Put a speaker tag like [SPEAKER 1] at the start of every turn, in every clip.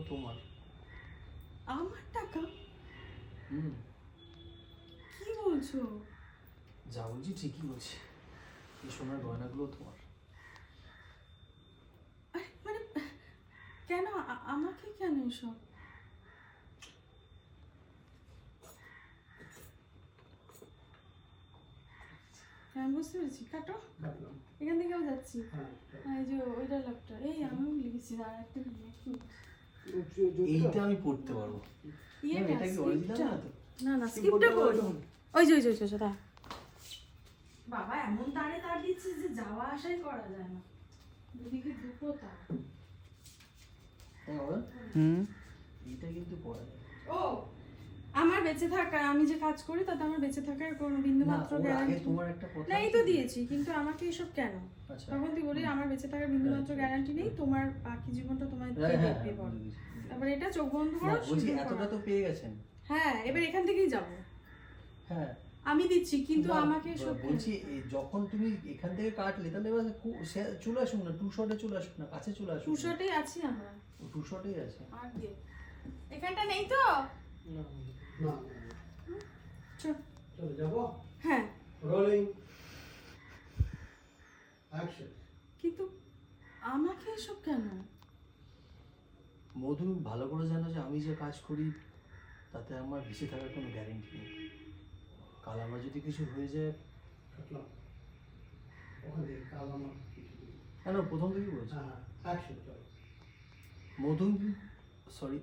[SPEAKER 1] তোমার।
[SPEAKER 2] আমার টাকা?
[SPEAKER 1] হুম।
[SPEAKER 2] কি বলছো?
[SPEAKER 1] যা বলছি ঠিকই বলছি, এই সোনার গয়নাগুলো তোমার।
[SPEAKER 2] মানে কেন আমাকে কেন এসব? আমি বুঝতে পেরেছি, কাটো এখান থেকেও যাচ্ছি। এই যে ওইটা ল্যাপটা, এই আমিও লিখেছি আর একটা
[SPEAKER 1] এইটা আমি পড়তে পারবো। এটা কি অরিজিনাল না তো?
[SPEAKER 2] না না, স্কিপটা পড়। ওই যে দাঁড়া। বাবা এমন তারে তার দিচ্ছিস যে যাওয়া আসাই করা যায় না, দুদিকে দুটো তার।
[SPEAKER 1] এইটা কিন্তু পড়া যায়।
[SPEAKER 2] ও আমার বেঁচে থাকা, আমি যে কাজ করি তাতে আমার বেঁচে থাকার কোনো বিন্দুমাত্র গ্যারান্টি
[SPEAKER 1] তোমার একটা কথা
[SPEAKER 2] না। এই তো দিয়েছি, কিন্তু আমাকে এসব কেন?
[SPEAKER 1] আচ্ছা,
[SPEAKER 2] তখন তুই বলি আমার বেঁচে থাকার বিন্দুমাত্র গ্যারান্টি নেই, তোমার বাকি জীবনটা তোমায় কে দেখবে বল। তারপর এটা চোখ বন্ধ করো,
[SPEAKER 1] বলছি এতটা তো পেয়ে গেছেন।
[SPEAKER 2] হ্যাঁ এবার এখান থেকেই যাব।
[SPEAKER 1] হ্যাঁ
[SPEAKER 2] আমি দিচ্ছি, কিন্তু আমাকে সব
[SPEAKER 1] বলছি যখন তুমি এখান থেকে কাটলে তাহলে এবার চলে আসুন না, টু শটে চলে আসুন না, কাছে চলে আসুন।
[SPEAKER 2] টু শটেই আছি আমরা,
[SPEAKER 1] টু শটেই আছে।
[SPEAKER 2] আর দিয়ে এখানটা নেই তো?
[SPEAKER 3] না না,
[SPEAKER 2] চল
[SPEAKER 3] চলে যাব।
[SPEAKER 2] হ্যাঁ
[SPEAKER 3] রোলিং অ্যাকশন।
[SPEAKER 2] কিন্তু আমাকে এসব কেন?
[SPEAKER 1] মধু, ভালো করে জানো যে আমি যে কাজ করি তাতে আমার বেঁচে থাকার কোনো গ্যারেন্টি নেই। কাল আমার যদি কিছু হয়ে যায়।
[SPEAKER 3] কাটলাম ওখান থেকে, কাল আমার
[SPEAKER 1] কেন প্রথম থেকেই বলছি।
[SPEAKER 3] হ্যাঁ অ্যাকশন চল।
[SPEAKER 1] মধু, সরি,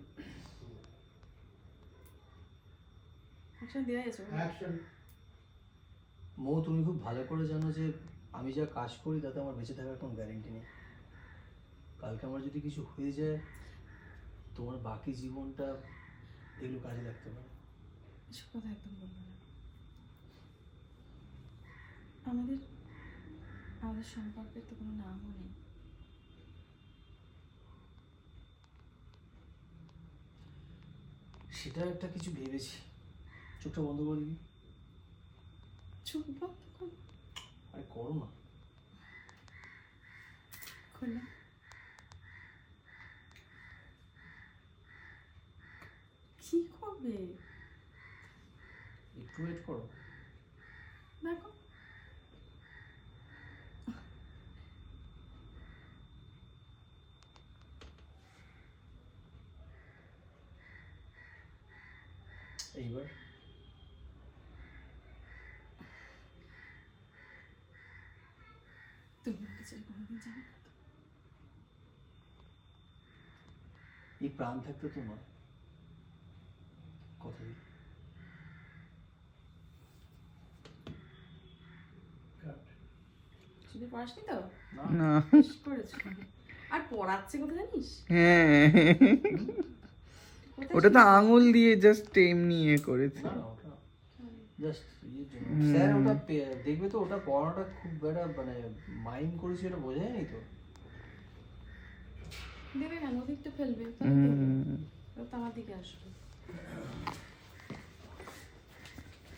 [SPEAKER 2] অ্যাকশন দেয়া আছে।
[SPEAKER 3] অ্যাকশন।
[SPEAKER 1] মৌ, তুমি খুব ভালো করে জানো যে আমি যা কাজ করি তাতে আমার বেঁচে থাকার কোনো গ্যারেন্টি নেই। কালকে আমার যদি কিছু হয়ে যায় তোমার বাকি জীবনটা এগুলো কাজে লাগতে পারে।
[SPEAKER 2] এসব কথা একদম বলবো না। আমাদের আমাদের সম্পর্কের তো কোনো নামও নেই।
[SPEAKER 1] সেটা একটা কিছু ভেবেছি। চোখটা বন্ধ করে দিবি?
[SPEAKER 2] চোখ বন্ধ কর।
[SPEAKER 1] আরে করো না।
[SPEAKER 2] খোলা। কি করবে?
[SPEAKER 1] একটু ওয়েট করো।
[SPEAKER 2] দেখো
[SPEAKER 1] এইবার
[SPEAKER 2] তুমি আমাকে ছেড়ে কোনোদিন যাবে না তো?
[SPEAKER 1] এই প্রাণ থাকতে তো নয়, কথা দিই।
[SPEAKER 2] শুধু পড়াসনি তো?
[SPEAKER 4] না।
[SPEAKER 2] শেষ করেছো। আর পড়াচ্ছে কোথায় জানিস?
[SPEAKER 4] হ্যাঁ,
[SPEAKER 2] কোথায়
[SPEAKER 4] ওটা তো
[SPEAKER 2] শিখেছো?
[SPEAKER 4] আঙুল দিয়ে জাস্ট এমনি করেছে।
[SPEAKER 1] না না, ওটা জাস্ট ইয়ের জন্য। স্যার ওটা দেখবে তো, ওটা পড়ানোটা খুব একটা মানে মাইন্ড করেছি, ওটা বোঝা যায়নি তো।
[SPEAKER 2] দেবে কেন? ওদিকটা ফেলবে, তাহলে দেবে। ও তো আমার দিকে আসবে।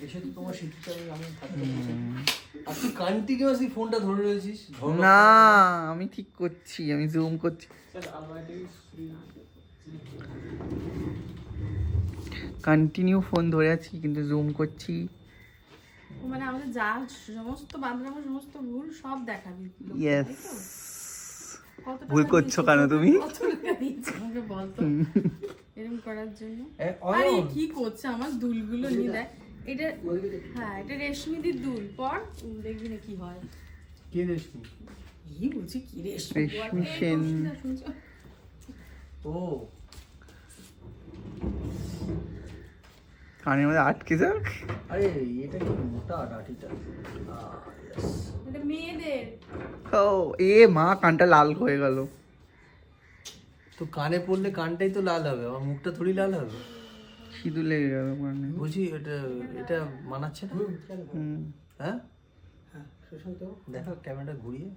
[SPEAKER 1] এসে তো তোমার শীতটা আমি থাকতে বসে। আর তুই কন্টিনিউয়াসলি ফোনটা ধরে রয়েছিস।
[SPEAKER 4] না, আমি ঠিক করছি, আমি জুম করছি। কন্টিনিউ ফোন ধরে আছি কিন্তু জুম করছি।
[SPEAKER 2] ও মানে আমাদের যা সমস্ত বান্ধব সমস্ত ভুল সব দেখাবি।
[SPEAKER 4] ইয়েস।
[SPEAKER 2] কত টাকা
[SPEAKER 4] ভুল করছো কেন তুমি?
[SPEAKER 2] কত টাকা দিচ্ছ আমাকে বলতো এরকম করার জন্য?
[SPEAKER 1] আরে
[SPEAKER 2] আরে কি করছে আমার দুলগুলো নিয়ে দেখ। এটা হ্যাঁ, এটা রেশমিদির দুল। পর দেখবি না কি হয়।
[SPEAKER 1] কে রেশমি?
[SPEAKER 2] কি বলছি, কি রেশমি?
[SPEAKER 4] রেশমি সেন।
[SPEAKER 2] শুনছো?
[SPEAKER 1] ও
[SPEAKER 4] কানের মধ্যে আটকে যাক।
[SPEAKER 1] আরে এটা কি মোটা ডাটিটা?
[SPEAKER 2] এটা মেয়েদের।
[SPEAKER 4] ও এ মা, কানটা লাল হয়ে গেল।
[SPEAKER 1] তো কানে পড়লে কানটাই তো লাল হবে, আমার মুখটা থোড়ি লাল হবে।
[SPEAKER 4] সিঁদুর লেগে গেল কানে।
[SPEAKER 1] বলছি এটা এটা মানাচ্ছে না? হ্যাঁ
[SPEAKER 3] হ্যাঁ সুশান্ত,
[SPEAKER 1] দেখো ক্যামেরাটা ঘুরিয়ে।